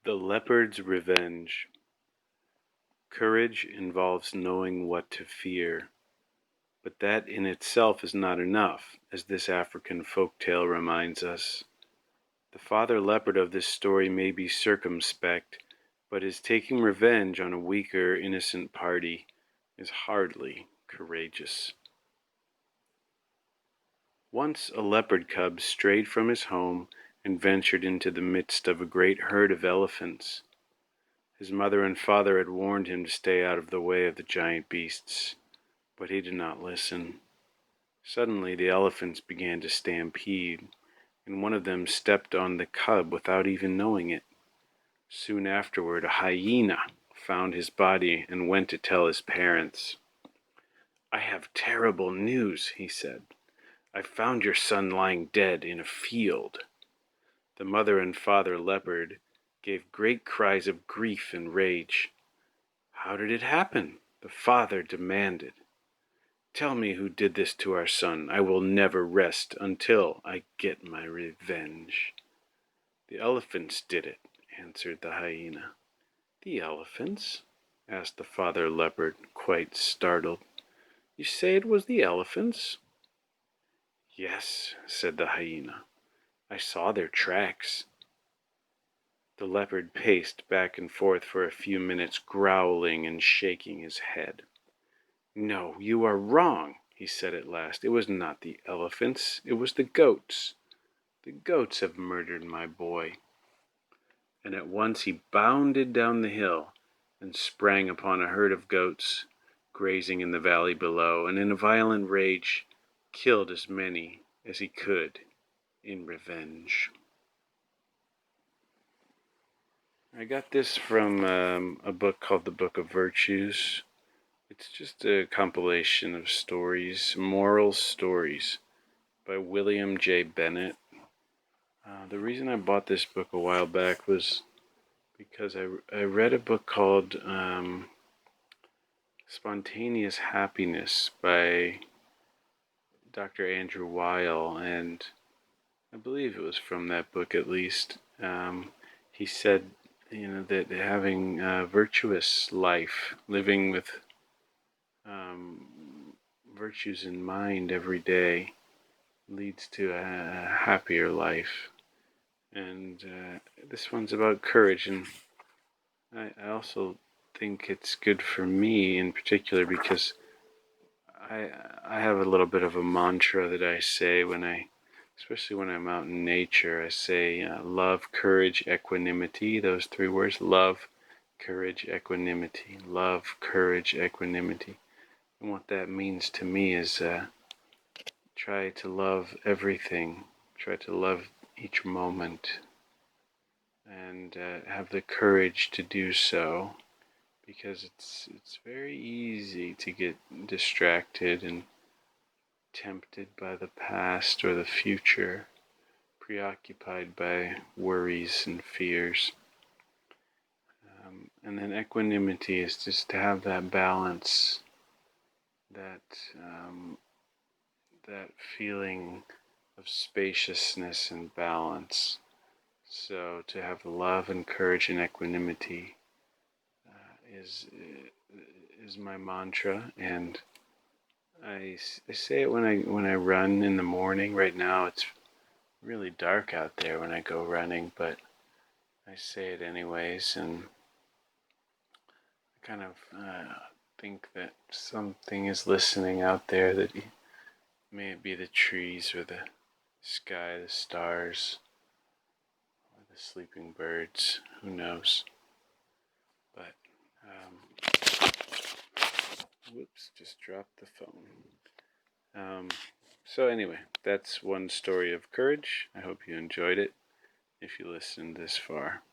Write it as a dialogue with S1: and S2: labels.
S1: The Leopard's Revenge. Courage involves knowing what to fear, but that in itself is not enough, as this African folk tale reminds us. The father leopard of this story may be circumspect, but his taking revenge on a weaker, innocent party is hardly courageous. Once a leopard cub strayed from his home and ventured into the midst of a great herd of elephants. His mother and father had warned him to stay out of the way of the giant beasts, but he did not listen. Suddenly the elephants began to stampede, and one of them stepped on the cub without even knowing it. Soon afterward, a hyena found his body and went to tell his parents. "I have terrible news," he said. "I found your son lying dead in a field." The mother and father leopard gave great cries of grief and rage. "How did it happen?" the father demanded. "Tell me who did this to our son. I will never rest until I get my revenge." "The elephants did it," answered the hyena. "The elephants?" asked the father leopard, quite startled. "You say it was the elephants?" "Yes," said the hyena. "I saw their tracks." The leopard paced back and forth for a few minutes, growling and shaking his head. "No, you are wrong," he said at last. "It was not the elephants. It was the goats. The goats have murdered my boy." And at once he bounded down the hill and sprang upon a herd of goats grazing in the valley below, and in a violent rage killed as many as he could in revenge. I got this from a book called The Book of Virtues. It's just a compilation of stories, moral stories, by William J. Bennett. The reason I bought this book a while back was because I read a book called Spontaneous Happiness by Dr. Andrew Weil, and I believe it was from that book at least. He said, that having a virtuous life, living with virtues in mind every day, leads to a happier life. And this one's about courage, and I also think it's good for me in particular because I have a little bit of a mantra that I say especially when I'm out in nature. I say love, courage, equanimity. Those three words: love, courage, equanimity. Love, courage, equanimity. And what that means to me is try to love everything. Try to love each moment, and have the courage to do so, because it's very easy to get distracted and tempted by the past or the future, preoccupied by worries and fears. And then equanimity is just to have that balance, that that feeling of spaciousness and balance. So to have love and courage and equanimity is my mantra, and I say it when I run in the morning. Right now it's really dark out there when I go running, but I say it anyways, and I kind of think that something is listening out there, that may it be the trees or the sky, the stars, or the sleeping birds, who knows. But whoops, just dropped the phone. So anyway, that's one story of courage. I hope you enjoyed it, if you listened this far.